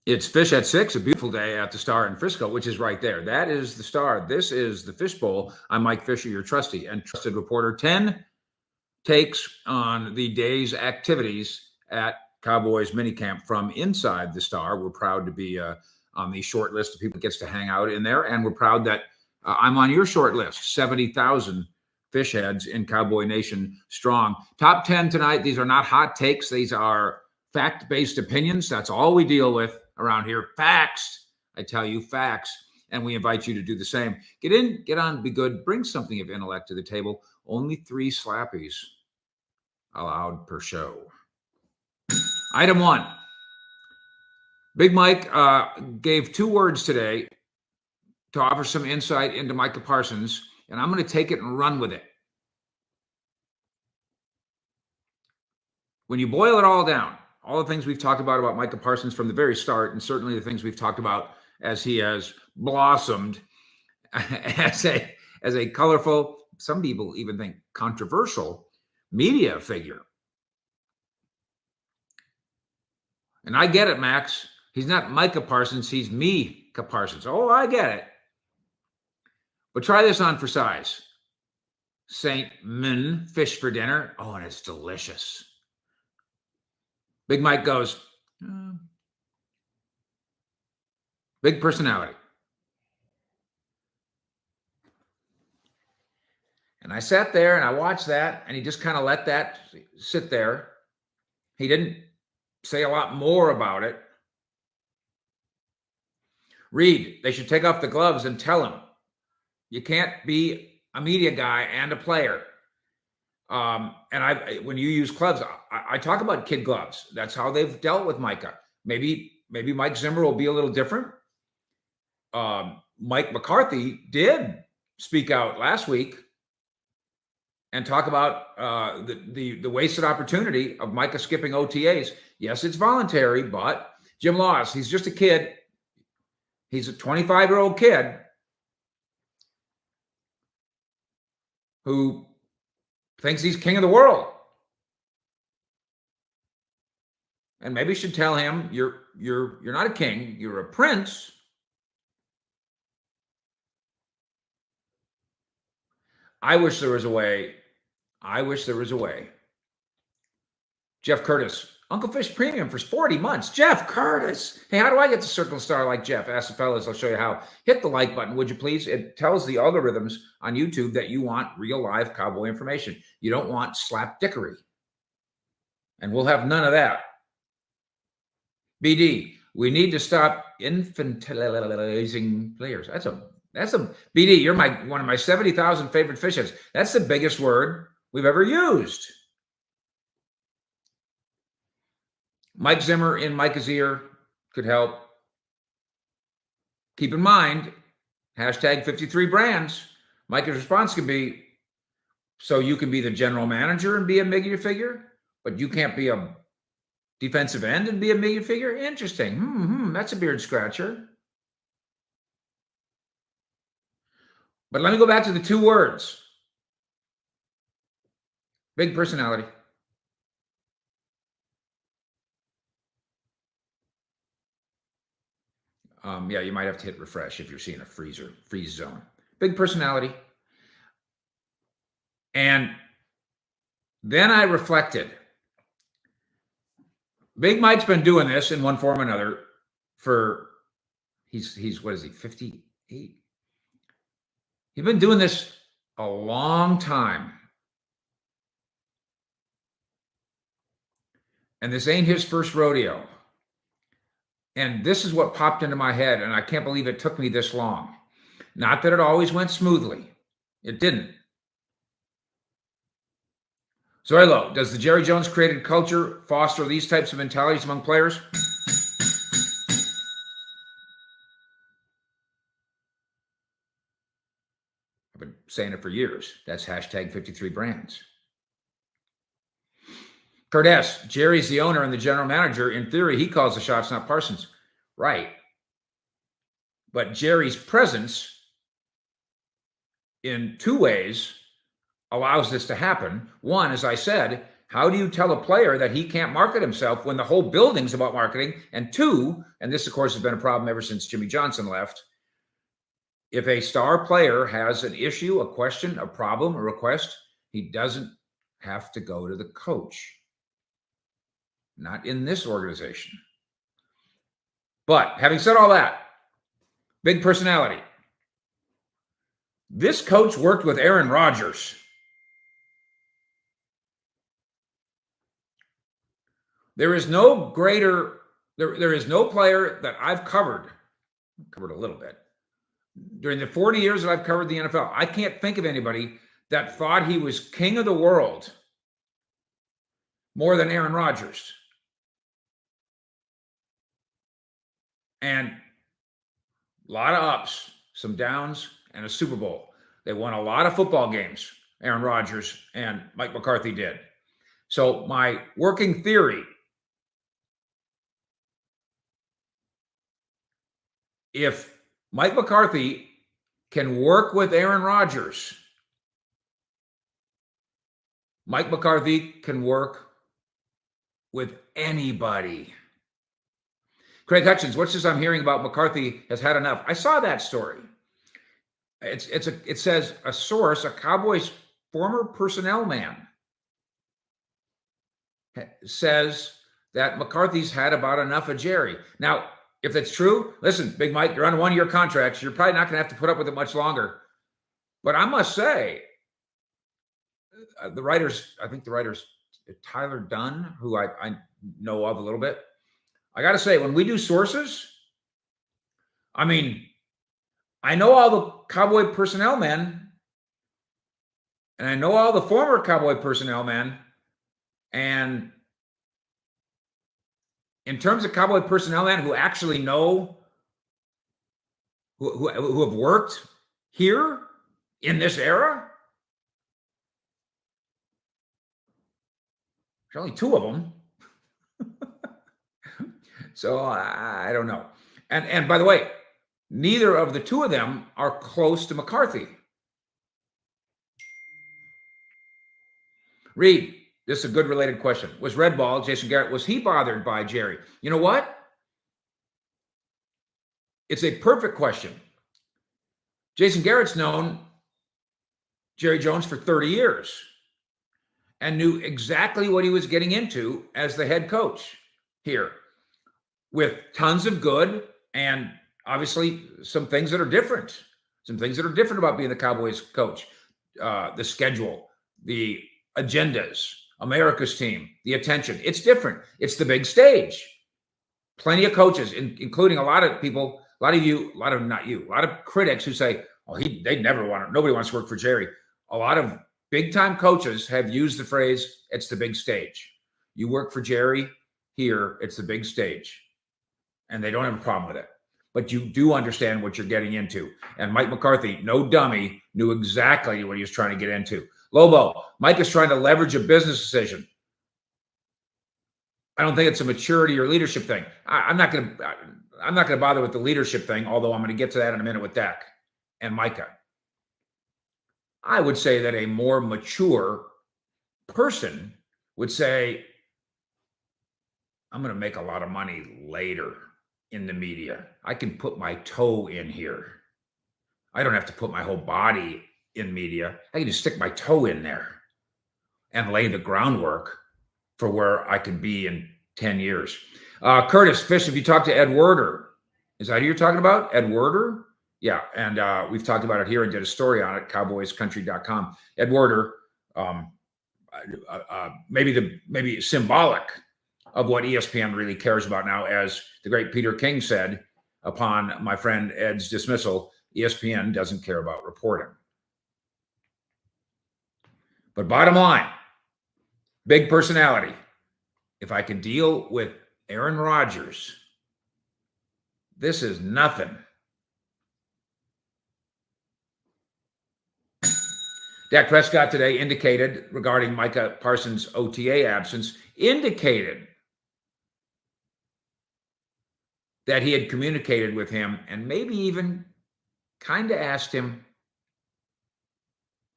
It's Fish at 6, a beautiful day at the Star in Frisco, which is right there. That is the Star. This is the Fishbowl. I'm Mike Fisher, your trusty and trusted reporter. 10 takes on the day's activities at Cowboys Minicamp from inside the Star. We're proud to be on the short list of people that gets to hang out in there, and we're proud that I'm on your short list, 70,000 fish heads in Cowboy Nation strong. Top 10 tonight. These are not hot takes. These are fact-based opinions. That's all we deal with around here. Facts. I tell you, facts. And we invite you to do the same. Get in, get on, be good. Bring something of intellect to the table. Only 3 slappies allowed per show. Item 1. Big Mike gave 2 words today to offer some insight into Micah Parsons, and I'm going to take it and run with it. When you boil it all down, all the things we've talked about Micah Parsons from the very start, and certainly the things we've talked about as he has blossomed as a colorful, some people even think controversial, media figure. And I get it, Max. He's not Micah Parsons. He's me-Ka Parsons. Oh, I get it. But try this on for size. St. Min fish for dinner. Oh, and it's delicious. Big Mike goes, big personality. And I sat there and I watched that, and he just kind of let that sit there. He didn't say a lot more about it. Reed, they should take off the gloves and tell him. You can't be a media guy and a player. And when you use gloves, I talk about kid gloves. That's how they've dealt with Micah. Maybe Mike Zimmer will be a little different. Mike McCarthy did speak out last week and talk about the wasted opportunity of Micah skipping OTAs. Yes, it's voluntary, but Jim Laws, he's just a kid. He's a 25-year-old kid who thinks he's king of the world. And maybe should tell him, you're not a king, you're a prince. I wish there was a way. Jeff Curtis, Uncle Fish Premium for 40 months. Jeff Curtis. Hey, how do I get to Circle Star like Jeff? Ask the fellas. I'll show you how. Hit the like button, would you please? It tells the algorithms on YouTube that you want real live cowboy information. You don't want slapdickery. And we'll have none of that. BD, we need to stop infantilizing players. That's a BD, you're one of my 70,000 favorite fish heads. That's the biggest word we've ever used. Mike Zimmer in Micah's ear could help. Keep in mind, hashtag 53 brands. Micah's response can be, so you can be the general manager and be a media figure, but you can't be a defensive end and be a media figure? Interesting. That's a beard scratcher. But let me go back to the 2 words. Big personality. Yeah, you might have to hit refresh if you're seeing a freeze zone. Big personality. And then I reflected. Big Mike's been doing this in one form or another for, he's what is he, 58? He's been doing this a long time. And this ain't his first rodeo. And this is what popped into my head, and I can't believe it took me this long. Not that it always went smoothly. It didn't. Zoilo, does the Jerry Jones created culture foster these types of mentalities among players? I've been saying it for years. That's hashtag 53 brands. Kurt S., Jerry's the owner and the general manager. In theory, he calls the shots, not Parsons. Right. But Jerry's presence in 2 ways allows this to happen. One, as I said, How do you tell a player that he can't market himself when the whole building's about marketing? And two, and this, of course, has been a problem ever since Jimmy Johnson left. If a star player has an issue, a question, a problem, a request, he doesn't have to go to the coach. Not in this organization. But having said all that, big personality. This coach worked with Aaron Rodgers. There is no greater, there is no player that I've covered a little bit. During the 40 years that I've covered the NFL, I can't think of anybody that thought he was king of the world more than Aaron Rodgers. And a lot of ups, some downs, and a Super Bowl. They won a lot of football games, Aaron Rodgers and Mike McCarthy did. So my working theory, if Mike McCarthy can work with Aaron Rodgers, Mike McCarthy can work with anybody. Craig Hutchins, what's this I'm hearing about McCarthy has had enough? I saw that story. It says a source, a Cowboys former personnel man, says that McCarthy's had about enough of Jerry. Now, if that's true, listen, Big Mike, you're on a one-year contract. So you're probably not going to have to put up with it much longer. But I must say, I think the writer's Tyler Dunn, who I know of a little bit. I got to say, when we do sources, I mean, I know all the Cowboy personnel men, and I know all the former Cowboy personnel men. And in terms of Cowboy personnel men who actually know, who have worked here in this era, there's only two of them. So I don't know. And by the way, neither of the two of them are close to McCarthy. Reed, this is a good related question. Was Red Ball, Jason Garrett, was he bothered by Jerry? You know what? It's a perfect question. Jason Garrett's known Jerry Jones for 30 years and knew exactly what he was getting into as the head coach here, with tons of good and obviously some things that are different. Some things that are different about being the Cowboys coach. The schedule, the agendas, America's team, the attention. It's different. It's the big stage. Plenty of coaches, including a lot of people, a lot of critics who say, oh, nobody wants to work for Jerry. A lot of big-time coaches have used the phrase, it's the big stage. You work for Jerry here, it's the big stage. And they don't have a problem with it. But you do understand what you're getting into. And Mike McCarthy, no dummy, knew exactly what he was trying to get into. Lobo, Mike is trying to leverage a business decision. I don't think it's a maturity or leadership thing. I'm not going to bother with the leadership thing, although I'm going to get to that in a minute with Dak and Micah. I would say that a more mature person would say, I'm going to make a lot of money later in the media. I can put my toe in here. I don't have to put my whole body in media. I can just stick my toe in there and lay the groundwork for where I can be in 10 years. Curtis Fish, if you talk to Ed Werder, is that who you're talking about? Ed Werder? Yeah, and we've talked about it here and did a story on it, cowboyscountry.com. Ed Werder, maybe symbolic of what ESPN really cares about now. As the great Peter King said, upon my friend Ed's dismissal, ESPN doesn't care about reporting. But bottom line, big personality. If I can deal with Aaron Rodgers, this is nothing. Dak Prescott today indicated regarding Micah Parsons' OTA absence, indicated that he had communicated with him and maybe even kind of asked him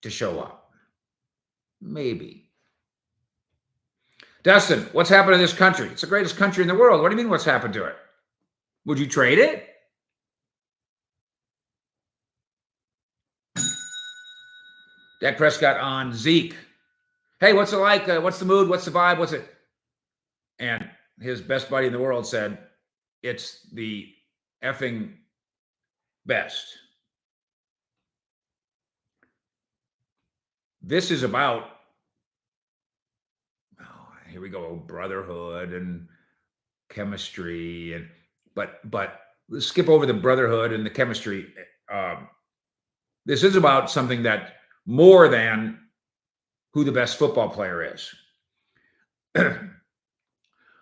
to show up. Maybe. Dustin, what's happened to this country? It's the greatest country in the world. What do you mean what's happened to it? Would you trade it? Dak Prescott on Zeke. Hey, what's it like? What's the mood? What's the vibe? What's it? And his best buddy in the world said, it's the effing best. This is about, oh, here we go, brotherhood and chemistry. And but let's skip over the brotherhood and the chemistry. This is about something that more than who the best football player is.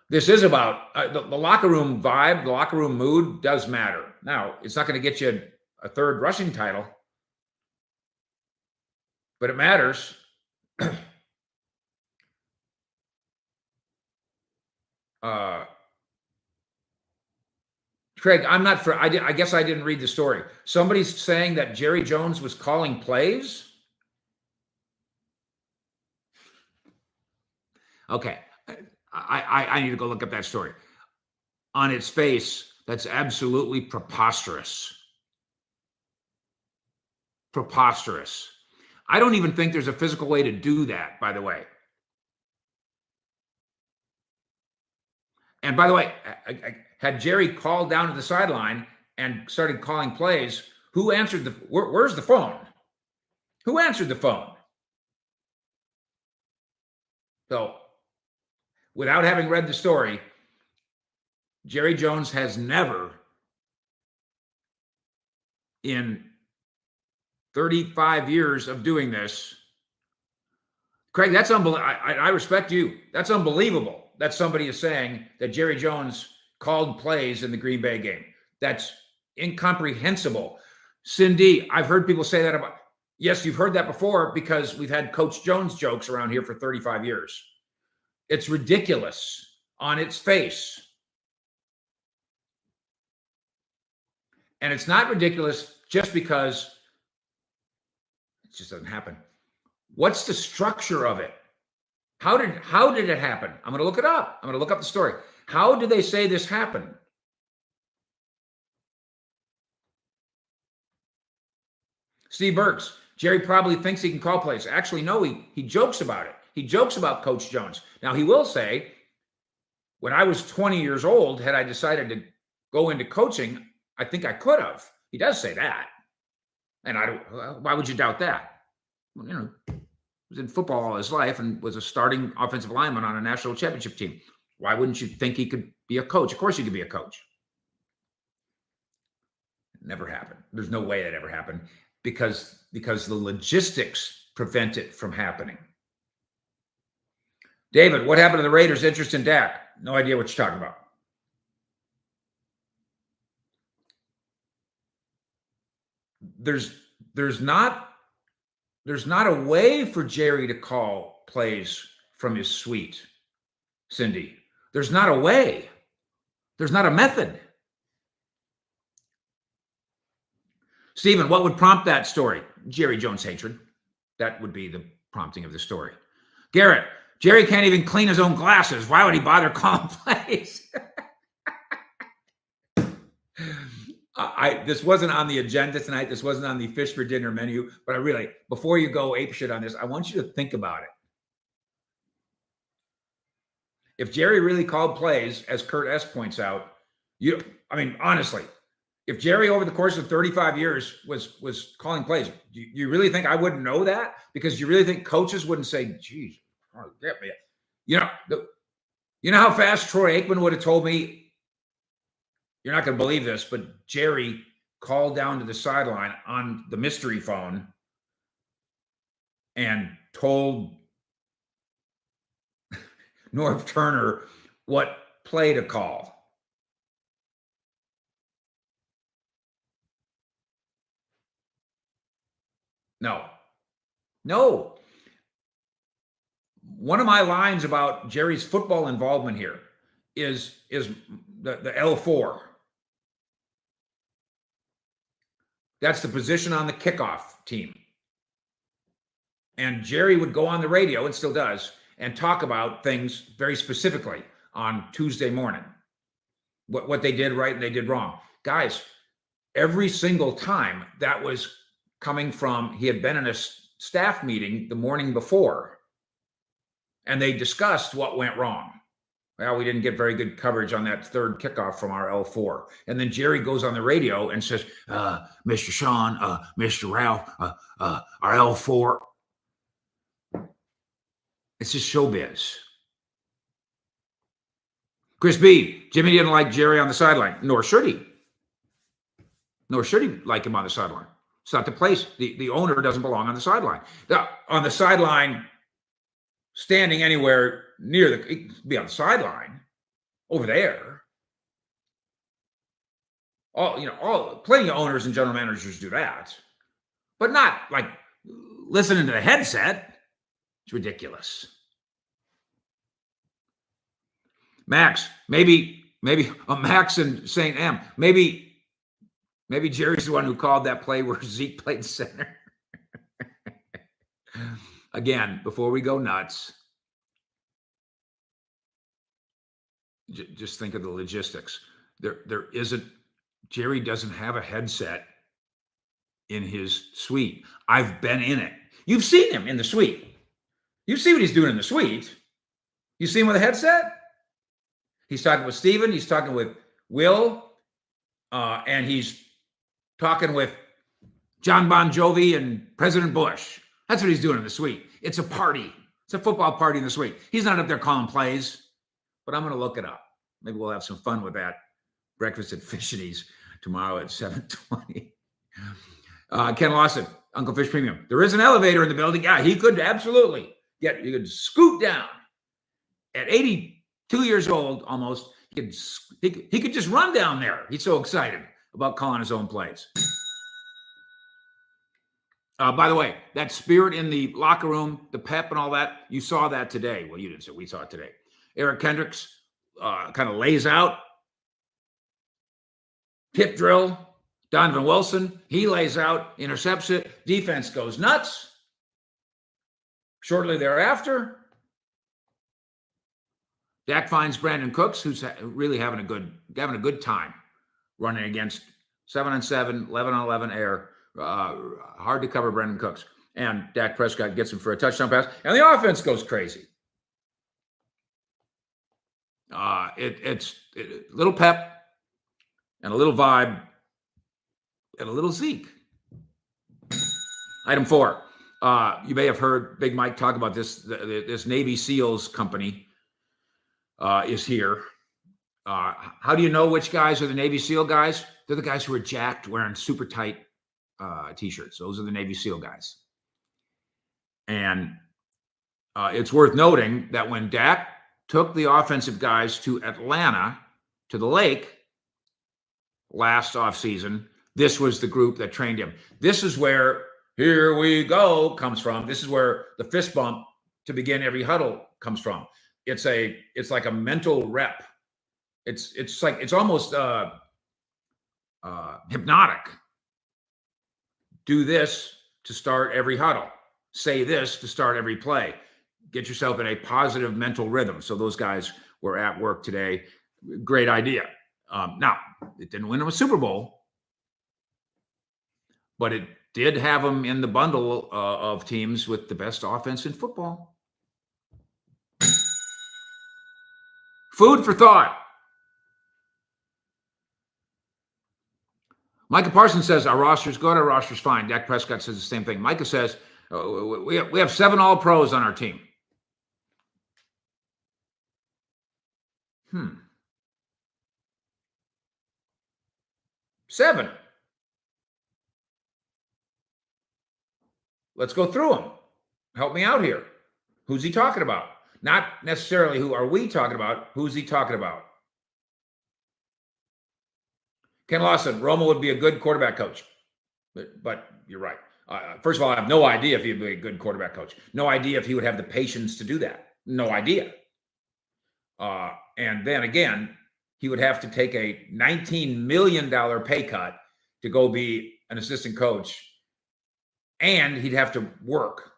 This is about the locker room vibe, the locker room mood does matter. Now, it's not going to get you a third rushing title, but it matters. Craig, I'm not for. I guess I didn't read the story. Somebody's saying that Jerry Jones was calling plays. Okay, I need to go look up that story. On its face, that's absolutely preposterous. Preposterous. I don't even think there's a physical way to do that, by the way. And by the way, had Jerry called down to the sideline and started calling plays, who answered the, where's the phone? Who answered the phone? So, without having read the story, Jerry Jones has never, in 35 years of doing this, Craig, that's unbelievable. I respect you. That's unbelievable that somebody is saying that Jerry Jones called plays in the Green Bay game. That's incomprehensible. Cindy, I've heard people say that about, yes, you've heard that before because we've had Coach Jones jokes around here for 35 years. It's ridiculous on its face. And it's not ridiculous just because it just doesn't happen. What's the structure of it? How did it happen? I'm going to look it up. I'm going to look up the story. How did they say this happened? Steve Burks, Jerry probably thinks he can call plays. Actually, no, he jokes about it. He jokes about Coach Jones. Now, he will say, when I was 20 years old, had I decided to go into coaching, I think I could have. He does say that. And why would you doubt that? Well, you know, he was in football all his life and was a starting offensive lineman on a national championship team. Why wouldn't you think he could be a coach? Of course he could be a coach. It never happened. There's no way that ever happened because the logistics prevent it from happening. David, what happened to the Raiders' interest in Dak? No idea what you're talking about. There's not a way for Jerry to call plays from his suite, Cindy. There's not a way. There's not a method. Stephen, what would prompt that story? Jerry Jones hatred. That would be the prompting of the story. Garrett, Jerry can't even clean his own glasses. Why would he bother calling plays? This wasn't on the agenda tonight. This wasn't on the fish for dinner menu. But I really, before you go apeshit on this, I want you to think about it. If Jerry really called plays, as Kurt S. points out, honestly, if Jerry over the course of 35 years was calling plays, do you really think I wouldn't know that? Because you really think coaches wouldn't say, geez, get me. You know how fast Troy Aikman would have told me, you're not going to believe this, but Jerry called down to the sideline on the mystery phone and told Norv Turner what play to call. No. One of my lines about Jerry's football involvement here is the L4. That's the position on the kickoff team. And Jerry would go on the radio, and still does, and talk about things very specifically on Tuesday morning. What they did right and they did wrong. Guys, every single time that was coming from, he had been in a staff meeting the morning before, and they discussed what went wrong. Well, we didn't get very good coverage on that third kickoff from our L4. And then Jerry goes on the radio and says, Mr. Sean, Mr. Ralph, our L4. It's just showbiz. Chris B, Jimmy didn't like Jerry on the sideline, nor should he. Nor should he like him on the sideline. It's not the place. The owner doesn't belong on the sideline. On the sideline, standing anywhere near be on the sideline over there. Plenty of owners and general managers do that, but not like listening to the headset. It's ridiculous. Max, maybe Max and St. M. Maybe Jerry's the one who called that play where Zeke played center. Again, before we go nuts, just think of the logistics. Jerry doesn't have a headset in his suite. I've been in it. You've seen him in the suite. You see what he's doing in the suite. You see him with a headset? He's talking with Steven. He's talking with Will. And he's talking with John Bon Jovi and President Bush. That's what he's doing in the suite. It's a party. It's a football party in the suite. He's not up there calling plays, but I'm going to look it up. Maybe we'll have some fun with that. Breakfast at Fishities tomorrow at 7:20. Ken Lawson, Uncle Fish Premium. There is an elevator in the building. Yeah, he could absolutely you could scoot down. At 82 years old, almost, he could just run down there. He's so excited about calling his own plays. By the way, that spirit in the locker room, the pep and all that, you saw that today. Well, you didn't see it. We saw it today. Eric Kendricks kind of lays out. Tip drill. Donovan Wilson, he lays out, intercepts it. Defense goes nuts. Shortly thereafter, Dak finds Brandon Cooks, who's really having a good time running against 7-on-7, 11-on-11 air. Hard to cover Brandon Cooks. And Dak Prescott gets him for a touchdown pass. And the offense goes crazy. It's a little pep and a little vibe and a little Zeke. Item 4. You may have heard Big Mike talk about this. This Navy SEALs company is here. How do you know which guys are the Navy SEAL guys? They're the guys who are jacked wearing super tight T-shirts. Those are the Navy SEAL guys. And it's worth noting that when Dak took the offensive guys to Atlanta, to the lake, last offseason, this was the group that trained him. This is where "here we go" comes from. This is where the fist bump to begin every huddle comes from. It's like a mental rep. It's almost hypnotic. Do this to start every huddle. Say this to start every play. Get yourself in a positive mental rhythm. So those guys were at work today. Great idea. Now, it didn't win them a Super Bowl, but it did have them in the bundle of teams with the best offense in football. Food for thought. Micah Parsons says our roster's good, our roster's fine. Dak Prescott says the same thing. Micah says we have 7 All-Pros on our team. 7. Let's go through them. Help me out here. Who's he talking about? Not necessarily who are we talking about. Who's he talking about? Ken Lawson, Romo would be a good quarterback coach. But you're right. First of all, I have no idea if he'd be a good quarterback coach. No idea if he would have the patience to do that. No idea. And then again, he would have to take a $19 million pay cut to go be an assistant coach. And he'd have to work.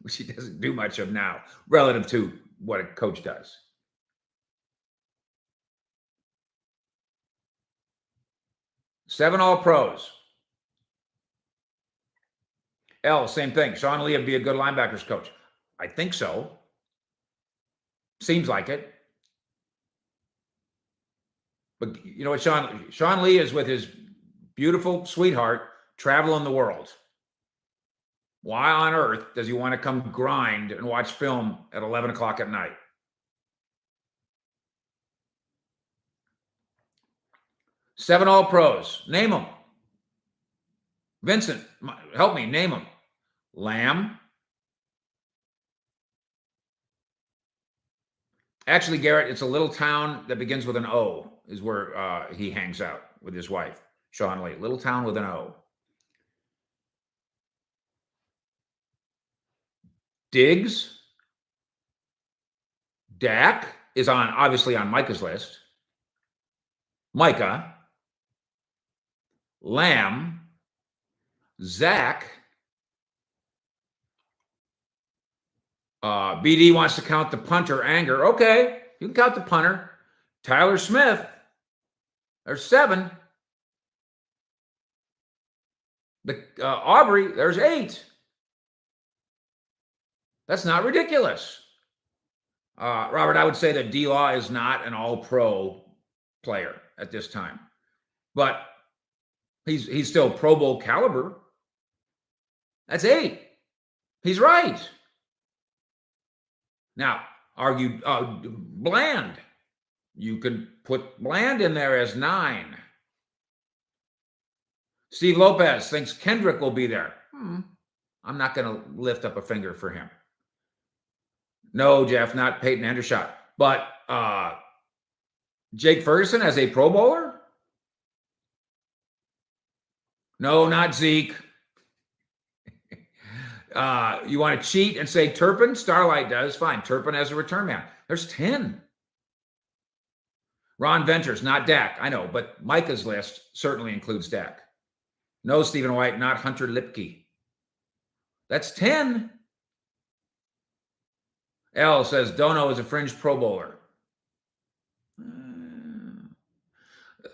which he doesn't do much of now relative to what a coach does. Seven All-Pros. L, same thing. Sean Lee would be a good linebackers coach. I think so. Seems like it. But you know what Sean Lee is with his beautiful sweetheart traveling the world. Why on earth does he want to come grind and watch film at 11 o'clock at night? Seven All-Pros. Name them. Vincent, help me. Name them. Lamb. Actually, Garrett, it's a little town that begins with an O is where he hangs out with his wife, Sean Lee. Little town with an O. Diggs. Dak is obviously on Micah's list. Micah. Lamb. Zach. BD wants to count the punter, Anger. Okay, you can count the punter. Tyler Smith. There's seven. Aubrey, there's eight. That's not ridiculous. Robert, I would say that D-Law is not an all-pro player at this time. But he's still Pro Bowl caliber. That's eight. He's right. Now, argue Bland. You could put Bland in there as 9. Steve Lopez thinks Kendrick will be there. I'm not going to lift up a finger for him. No, Jeff, not Peyton Hendershot. But Jake Ferguson as a Pro Bowler? No, not Zeke. You want to cheat and say Turpin? Starlight does. Fine. Turpin as a return man. There's 10. Ron Ventures, not Dak. I know, but Micah's list certainly includes Dak. No, Stephen White, not Hunter Lipke. That's 10. L says Dono is a fringe Pro Bowler.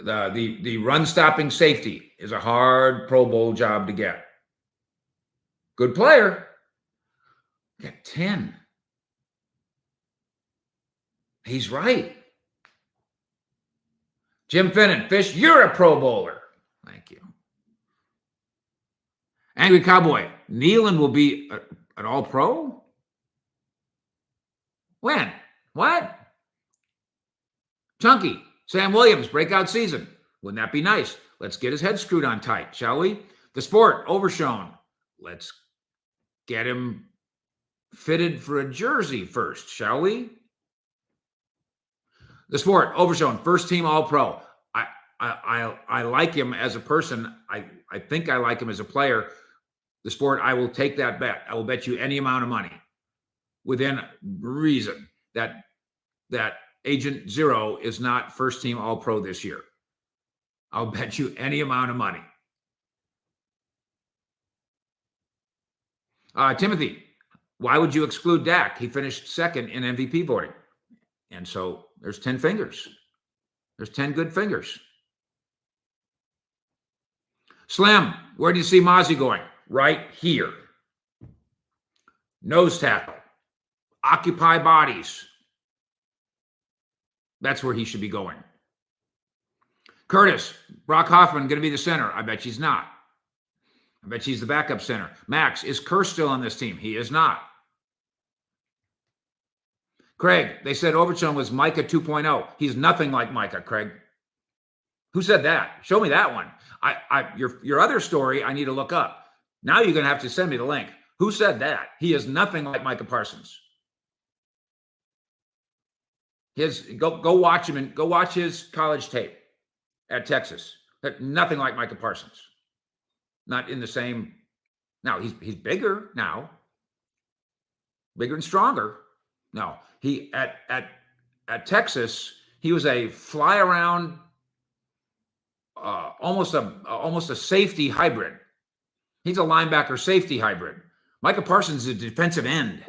The run-stopping safety is a hard Pro Bowl job to get. Good player. Got 10. He's right. Jim Finnan, Fish, you're a Pro Bowler. Thank you. Angry Cowboy, Nealon will be an All-Pro? When? What? Chunky, Sam Williams, breakout season. Wouldn't that be nice? Let's get his head screwed on tight, shall we? The Sport, Overshown. Let's get him fitted for a jersey first, shall we? The Sport, Overshown, first team All-Pro. I like him as a person. I think I like him as a player. The Sport, I will take that bet. I will bet you any amount of money within reason that Agent Zero is not first team All-Pro this year. I'll bet you any amount of money. Timothy, why would you exclude Dak? He finished second in MVP voting. And so there's 10 fingers. There's 10 good fingers. Slim, where do you see Mozzie going? Right here. Nose tackle. Occupy bodies. That's where he should be going. Curtis, Brock Hoffman going to be the center. I bet she's not. I bet she's the backup center. Max, is Kerr still on this team? He is not. Craig, they said Overshown was Micah 2.0. He's nothing like Micah, Craig. Who said that? Show me that one. Your other story, I need to look up. Now you're going to have to send me the link. Who said that? He is nothing like Micah Parsons. Go watch him and go watch his college tape at Texas. Nothing like Micah Parsons. Not in the same. Now he's bigger now, bigger and stronger. No, he at Texas he was a fly around, almost a safety hybrid. He's a linebacker safety hybrid. Micah Parsons is a defensive end.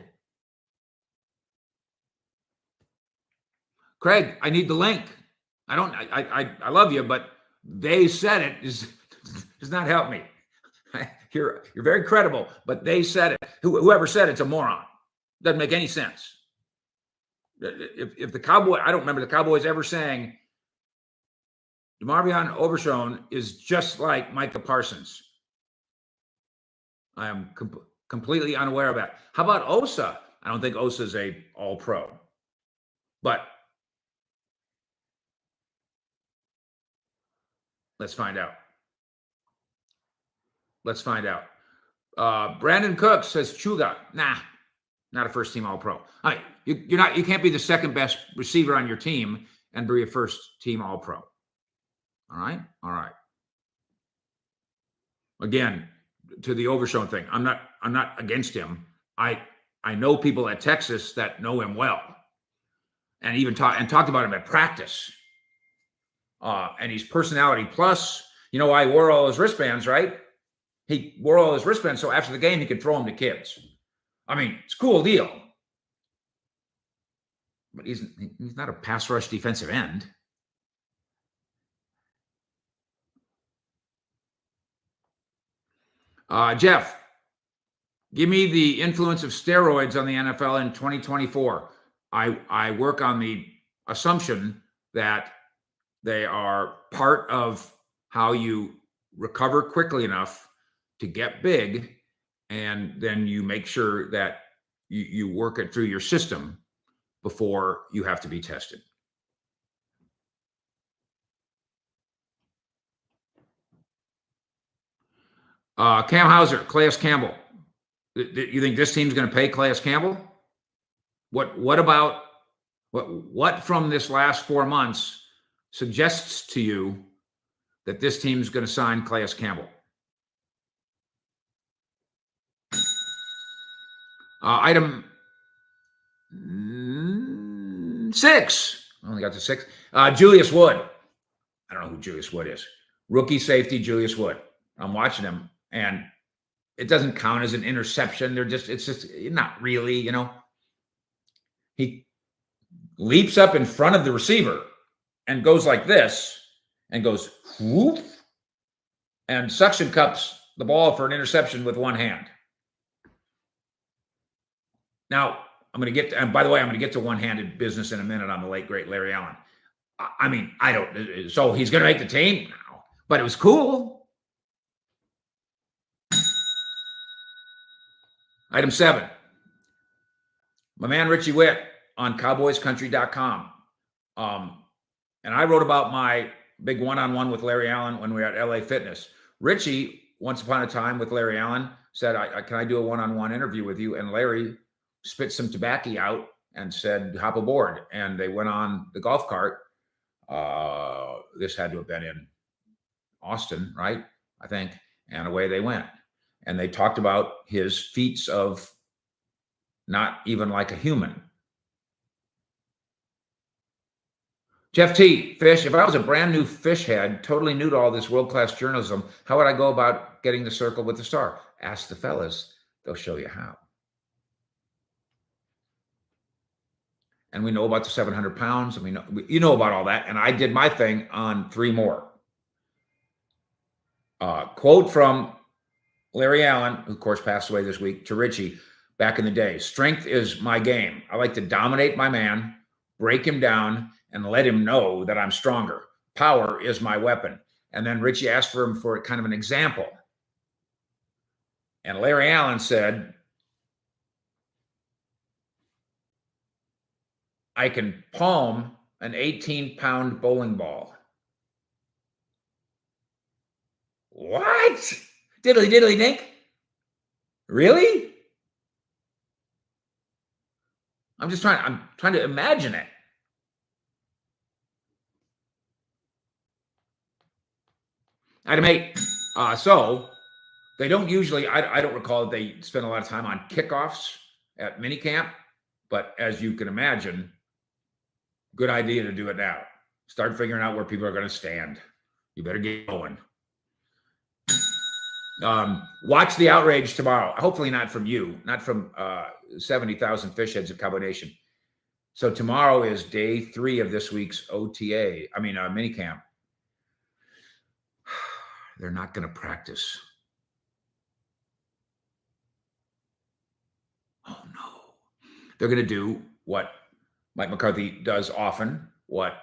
Craig, I need the link. I love you, but they said it does not help me. You're very credible, but they said it. Whoever said it's a moron. Doesn't make any sense. If the Cowboy, I don't remember the Cowboys ever saying DeMarvion Overshown is just like Micah Parsons. I am completely unaware of that. How about Osa? I don't think Osa is a all-pro, but let's find out. Let's find out. Brandon Cook says Chuga. Nah, not a first-team All-Pro. All right, you can't be the second best receiver on your team and be a first-team All-Pro. All right. Again, to the Overshown thing, I'm not against him. I know people at Texas that know him well, and even talked about him at practice. And he's personality plus. You know why he wore all his wristbands, right? He wore all his wristbands so after the game he could throw them to kids. I mean, it's a cool deal. But he's not a pass rush defensive end. Jeff, give me the influence of steroids on the NFL in 2024. I work on the assumption that they are part of how you recover quickly enough to get big, and then you make sure that you work it through your system before you have to be tested. Cam Hauser, Calais Campbell. You think this team's going to pay Calais Campbell? What about what from this last 4 months suggests to you that this team's going to sign Calais Campbell? Item 6. I only got to 6. Julius Wood. I don't know who Julius Wood is. Rookie safety Julius Wood. I'm watching him, and it doesn't count as an interception. It's just not really, you know. He leaps up in front of the receiver and goes like this and goes whoop and suction cups the ball for an interception with one hand. Now, I'm going to get to, and by the way, I'm going to get to one-handed business in a minute on the late, great Larry Allen. I mean, so he's going to make the team now, but it was cool. Item 7. My man Richie Witt on cowboyscountry.com. And I wrote about my big one-on-one with Larry Allen when we were at LA Fitness. Richie, once upon a time with Larry Allen, said, can I do a one-on-one interview with you? And Larry spit some tobacco out and said, hop aboard. And they went on the golf cart. This had to have been in Austin, right? I think. And away they went. And they talked about his feats of not even like a human. Jeff T, Fish, if I was a brand new fish head, totally new to all this world-class journalism, how would I go about getting the circle with the star? Ask the fellas. They'll show you how. And we know about the 700 pounds, and you know about all that. And I did my thing on 3 more. Quote from Larry Allen, who of course passed away this week, to Richie back in the day. Strength is my game. I like to dominate my man, break him down, and let him know that I'm stronger. Power is my weapon. And then Richie asked for him for kind of an example. And Larry Allen said, I can palm an 18-pound bowling ball. What? Diddly diddly dink? Really? I'm trying to imagine it. Item 8. So they don't usually, I don't recall that they spend a lot of time on kickoffs at minicamp, but as you can imagine, good idea to do it now. Start figuring out where people are going to stand. You better get going. Watch the outrage tomorrow. Hopefully not from you, not from 70,000 fish heads of Cowboy Nation. So tomorrow is day 3 of this week's minicamp. They're not going to practice. Oh, no. They're going to do what Mike McCarthy does often, what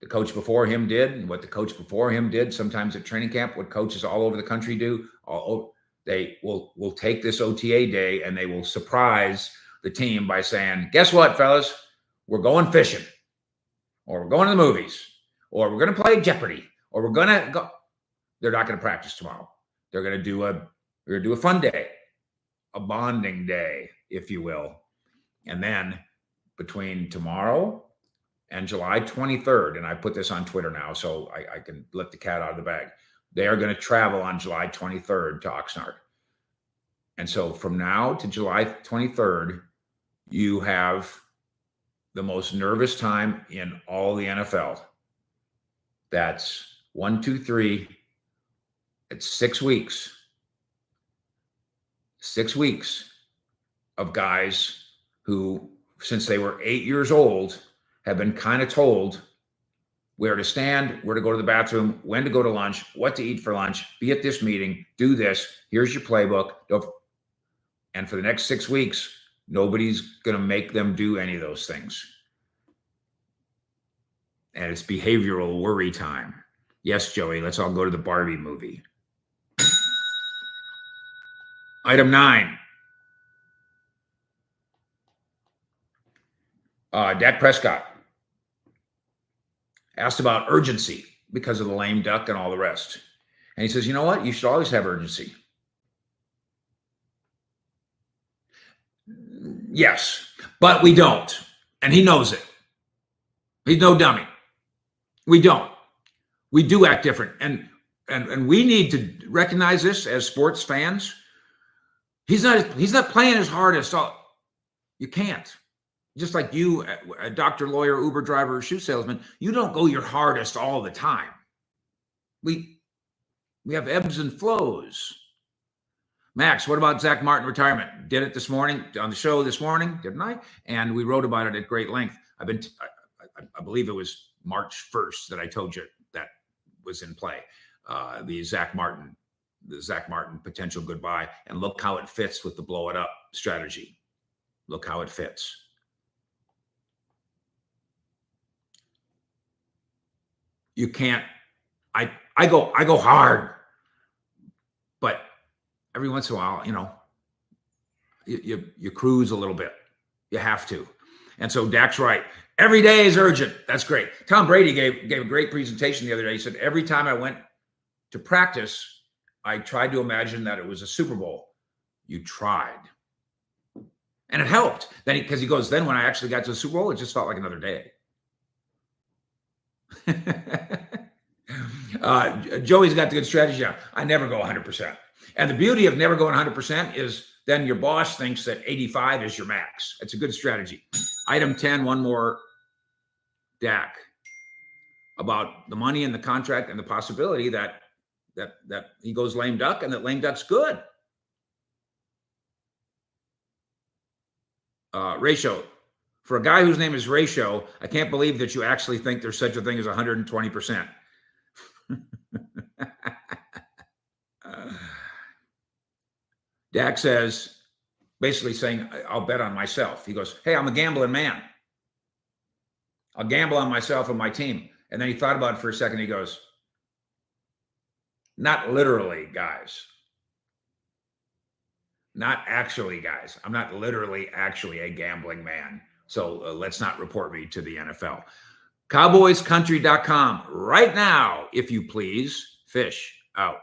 the coach before him did, and what the coach before him did sometimes at training camp, what coaches all over the country do. They will take this OTA day and they will surprise the team by saying, guess what, fellas? We're going fishing, or we're going to the movies, or we're going to play Jeopardy, or we're going to go. They're not going to practice tomorrow. They're going to do a fun day, a bonding day, if you will. And then between tomorrow and July 23rd, and I put this on Twitter now, so I can let the cat out of the bag. They are going to travel on July 23rd to Oxnard. And so from now to July 23rd, you have the most nervous time in all the NFL. That's 1, 2, 3. It's 6 weeks. 6 weeks of guys who, since they were 8 years old, have been kind of told where to stand, where to go to the bathroom, when to go to lunch, what to eat for lunch, be at this meeting, do this, here's your playbook. And for the next 6 weeks, nobody's going to make them do any of those things. And it's behavioral worry time. Yes, Joey, let's all go to the Barbie movie. Item 9. Dak Prescott asked about urgency because of the lame duck and all the rest. And he says, you know what? You should always have urgency. Yes, but we don't. And he knows it. He's no dummy. We don't. We do act different. And we need to recognize this as sports fans. He's not playing his hardest. You can't. Just like you, a doctor, lawyer, Uber driver, shoe salesman, you don't go your hardest all the time. We have ebbs and flows. Max, what about Zach Martin retirement? Did it this morning on the show this morning, didn't I? And we wrote about it at great length. I believe it was March 1st that I told you that was in play. The Zach Martin potential goodbye, and look how it fits with the blow it up strategy. Look how it fits. You can't. I go hard, but every once in a while, you cruise a little bit. You have to. And so Dak's right. Every day is urgent. That's great. Tom Brady gave a great presentation the other day. He said, every time I went to practice, I tried to imagine that it was a Super Bowl. You tried. And it helped. Then because he goes, then when I actually got to the Super Bowl, it just felt like another day. Joey's got the good strategy on. I never go 100%. And the beauty of never going 100% is then your boss thinks that 85 is your max. It's a good strategy. Item 10, one more, Dak, about the money and the contract and the possibility that he goes lame duck and that lame duck's good. Ratio. For a guy whose name is Ratio, I can't believe that you actually think there's such a thing as 120%. Dak says, basically saying, I'll bet on myself. He goes, hey, I'm a gambling man. I'll gamble on myself and my team. And then he thought about it for a second. He goes, not literally, guys. Not actually, guys. I'm not literally actually a gambling man. So let's not report me to the NFL. CowboysCountry.com right now, if you please. Fish out.